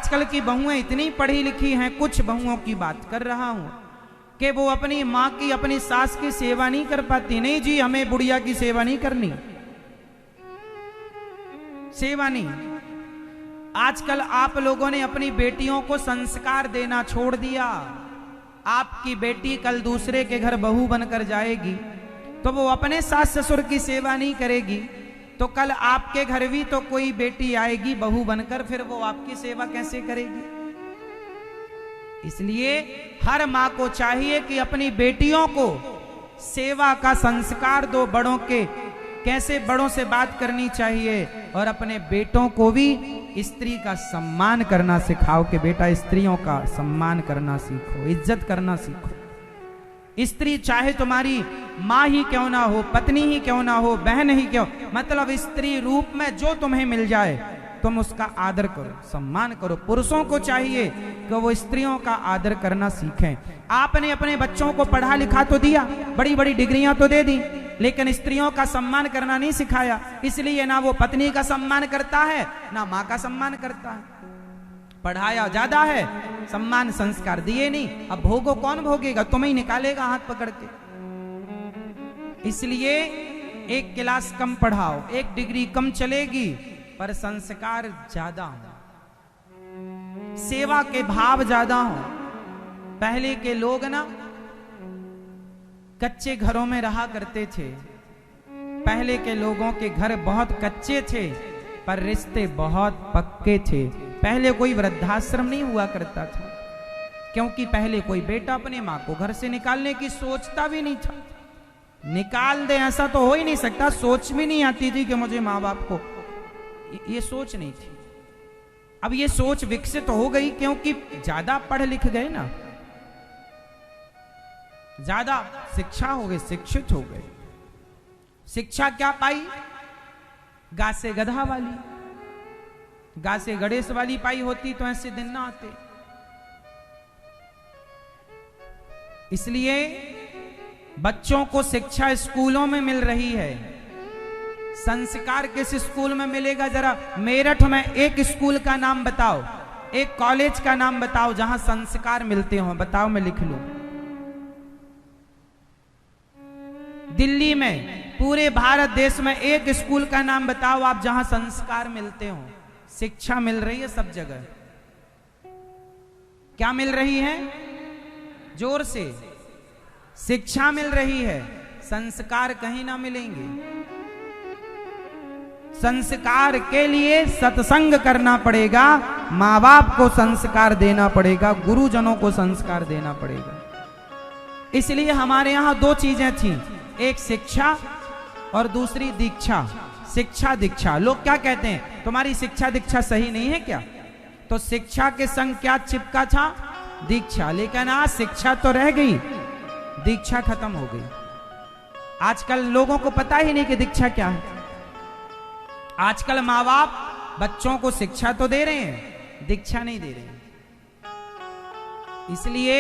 आजकल की बहुएं इतनी पढ़ी लिखी हैं, कुछ बहुओं की बात कर रहा हूं कि वो अपनी माँ की, अपनी सास की सेवा नहीं कर पाती। नहीं जी, हमें बुढ़िया की सेवा नहीं करनी, सेवा नहीं। आजकल आप लोगों ने अपनी बेटियों को संस्कार देना छोड़ दिया। आपकी बेटी कल दूसरे के घर बहू बनकर जाएगी तो वो अपने सास ससुर की सेवा नहीं करेगी, तो कल आपके घर भी तो कोई बेटी आएगी बहू बनकर, फिर वो आपकी सेवा कैसे करेगी? इसलिए हर माँ को चाहिए कि अपनी बेटियों को सेवा का संस्कार दो, बड़ों के कैसे बड़ों से बात करनी चाहिए, और अपने बेटों को भी स्त्री का सम्मान करना सिखाओ कि बेटा स्त्रियों का सम्मान करना सीखो, इज्जत करना सीखो। स्त्री चाहे तुम्हारी माँ ही क्यों ना हो, पत्नी ही क्यों ना हो, बहन ही क्यों, मतलब स्त्री रूप में जो तुम्हें मिल जाए तुम उसका आदर करो, सम्मान करो। पुरुषों को चाहिए कि वो स्त्रियों का आदर करना सीखें। आपने अपने बच्चों को पढ़ा लिखा तो दिया, बड़ी बड़ी डिग्रियां तो दे दी, लेकिन स्त्रियों का सम्मान करना नहीं सिखाया। इसलिए ना वो पत्नी का सम्मान करता है, ना माँ का सम्मान करता है। पढ़ाया ज्यादा है, सम्मान संस्कार दिए नहीं, अब भोगो कौन भोगेगा? तुम्हें ही निकालेगा हाथ पकड़ के। इसलिए एक क्लास कम पढ़ाओ, एक डिग्री कम चलेगी, पर संस्कार ज्यादा हो, सेवा के भाव ज्यादा हो। पहले के लोग ना कच्चे घरों में रहा करते थे। पहले के लोगों के घर बहुत कच्चे थे पर रिश्ते बहुत पक्के थे। पहले कोई वृद्धाश्रम नहीं हुआ करता था, क्योंकि पहले कोई बेटा अपने माँ को घर से निकालने की सोचता भी नहीं था। निकाल दे ऐसा तो हो ही नहीं सकता, सोच भी नहीं आती थी कि मुझे माँ बाप को, ये सोच नहीं थी। अब ये सोच विकसित हो गई क्योंकि ज्यादा पढ़ लिख गए ना, ज्यादा शिक्षा हो गई, शिक्षित हो गए। शिक्षा क्या पाई? गा से गधा वाली, गा से गणेश वाली पाई होती तो ऐसे दिन ना आते। इसलिए बच्चों को शिक्षा स्कूलों में मिल रही है। संस्कार किस स्कूल में मिलेगा? जरा मेरठ में एक स्कूल का नाम बताओ, एक कॉलेज का नाम बताओ जहां संस्कार मिलते हो, बताओ, मैं लिख लूं। दिल्ली में, पूरे भारत देश में एक स्कूल का नाम बताओ आप जहां संस्कार मिलते हो। शिक्षा मिल रही है सब जगह। क्या मिल रही है? जोर से, शिक्षा मिल रही है, संस्कार कहीं ना मिलेंगे। संस्कार के लिए सत्संग करना पड़ेगा, माँ बाप को संस्कार देना पड़ेगा, गुरुजनों को संस्कार देना पड़ेगा। इसलिए हमारे यहां दो चीजें थी, एक शिक्षा और दूसरी दीक्षा। शिक्षा दीक्षा, लोग क्या कहते हैं, तुम्हारी शिक्षा दीक्षा सही नहीं है क्या? तो शिक्षा के संग क्या चिपका था? दीक्षा। लेकिन आज शिक्षा तो रह गई, दीक्षा खत्म हो गई। आजकल लोगों को पता ही नहीं कि दीक्षा क्या है। आजकल माँ बाप बच्चों को शिक्षा तो दे रहे हैं, दीक्षा नहीं दे रहे हैं। इसलिए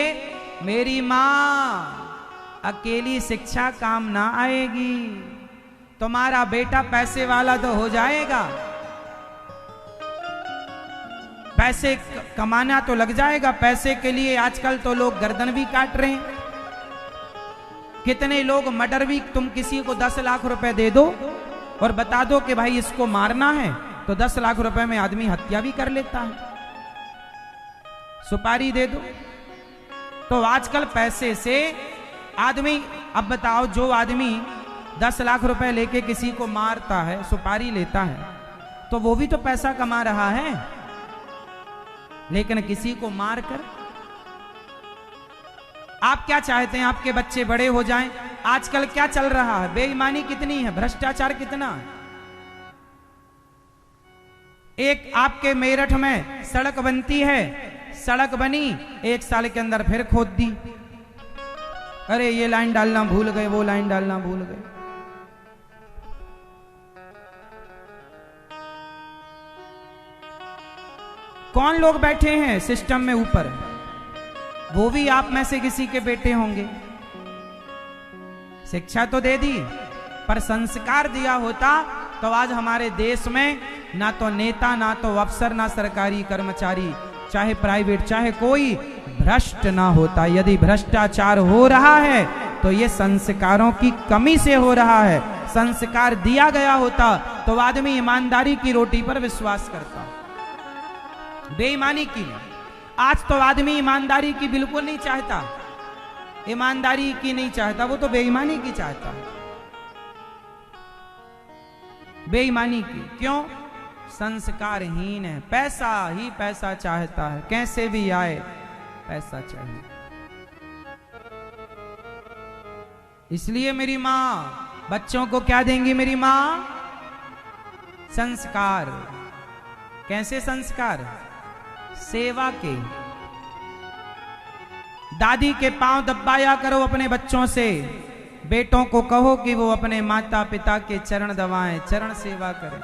मेरी माँ, अकेली शिक्षा काम ना आएगी। तुम्हारा बेटा पैसे वाला तो हो जाएगा, पैसे कमाना तो लग जाएगा। पैसे के लिए आजकल तो लोग गर्दन भी काट रहे हैं। कितने लोग मर्डर भी, तुम किसी को 10 लाख रुपए दे दो और बता दो कि भाई इसको मारना है, तो 10 लाख रुपए में आदमी हत्या भी कर लेता है। सुपारी दे दो। तो आजकल पैसे से आदमी, अब बताओ, जो आदमी 10 लाख रुपए लेके किसी को मारता है, सुपारी लेता है, तो वो भी तो पैसा कमा रहा है। लेकिन किसी को मारकर, आप क्या चाहते हैं आपके बच्चे बड़े हो जाएं? आजकल क्या चल रहा है? बेईमानी कितनी है, भ्रष्टाचार कितना है। एक आपके मेरठ में सड़क बनती है, सड़क बनी, 1 साल के अंदर फिर खोद दी। अरे ये लाइन डालना भूल गए, वो लाइन डालना भूल गए। कौन लोग बैठे हैं सिस्टम में ऊपर? वो भी आप में से किसी के बेटे होंगे। शिक्षा तो दे दी, पर संस्कार दिया होता तो आज हमारे देश में ना तो नेता, ना तो अफसर, ना सरकारी कर्मचारी, चाहे प्राइवेट, चाहे कोई भ्रष्ट ना होता। यदि भ्रष्टाचार हो रहा है तो ये संस्कारों की कमी से हो रहा है। संस्कार दिया गया होता तो आदमी ईमानदारी की रोटी पर विश्वास करता, बेईमानी की नहीं। आज तो आदमी ईमानदारी की बिल्कुल नहीं चाहता, ईमानदारी की नहीं चाहता, वो तो बेईमानी की चाहता है, बेईमानी की। क्यों? संस्कारहीन है, पैसा ही पैसा चाहता है, कैसे भी आए पैसा चाहिए। इसलिए मेरी माँ बच्चों को क्या देंगी? मेरी माँ संस्कार। कैसे संस्कार? सेवा के। दादी के पांव दबाया करो अपने बच्चों से। बेटों को कहो कि वो अपने माता पिता के चरण दबाएं, चरण सेवा करें।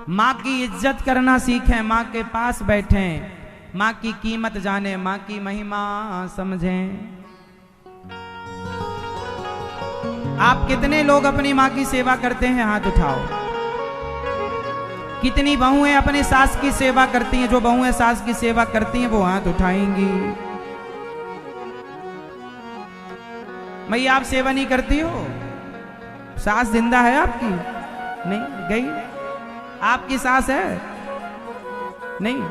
माँ की इज्जत करना सीखें, माँ के पास बैठें, माँ की कीमत जाने, माँ की महिमा समझें। आप कितने लोग अपनी माँ की सेवा करते हैं? हाथ उठाओ। कितनी बहुएं अपने सास की सेवा करती हैं? जो बहुएं सास की सेवा करती हैं वो हाथ उठाएंगी। मैया आप सेवा नहीं करती हो? सास जिंदा है आपकी? नहीं गई? आपकी सास है? नहीं,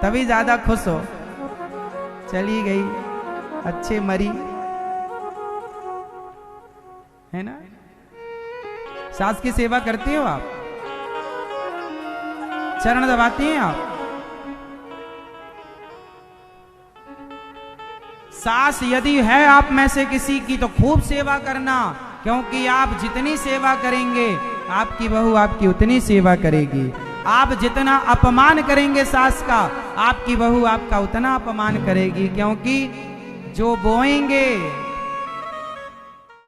तभी ज्यादा खुश हो। चली गई, अच्छे मरी है ना। सास की सेवा करती हो आप? चरण दबाती हैं आप? सास यदि है आप में से किसी की तो खूब सेवा करना, क्योंकि आप जितनी सेवा करेंगे आपकी बहू आपकी उतनी सेवा करेगी। आप जितना अपमान करेंगे सास का, आपकी बहू आपका उतना अपमान करेगी। क्योंकि जो बोएंगे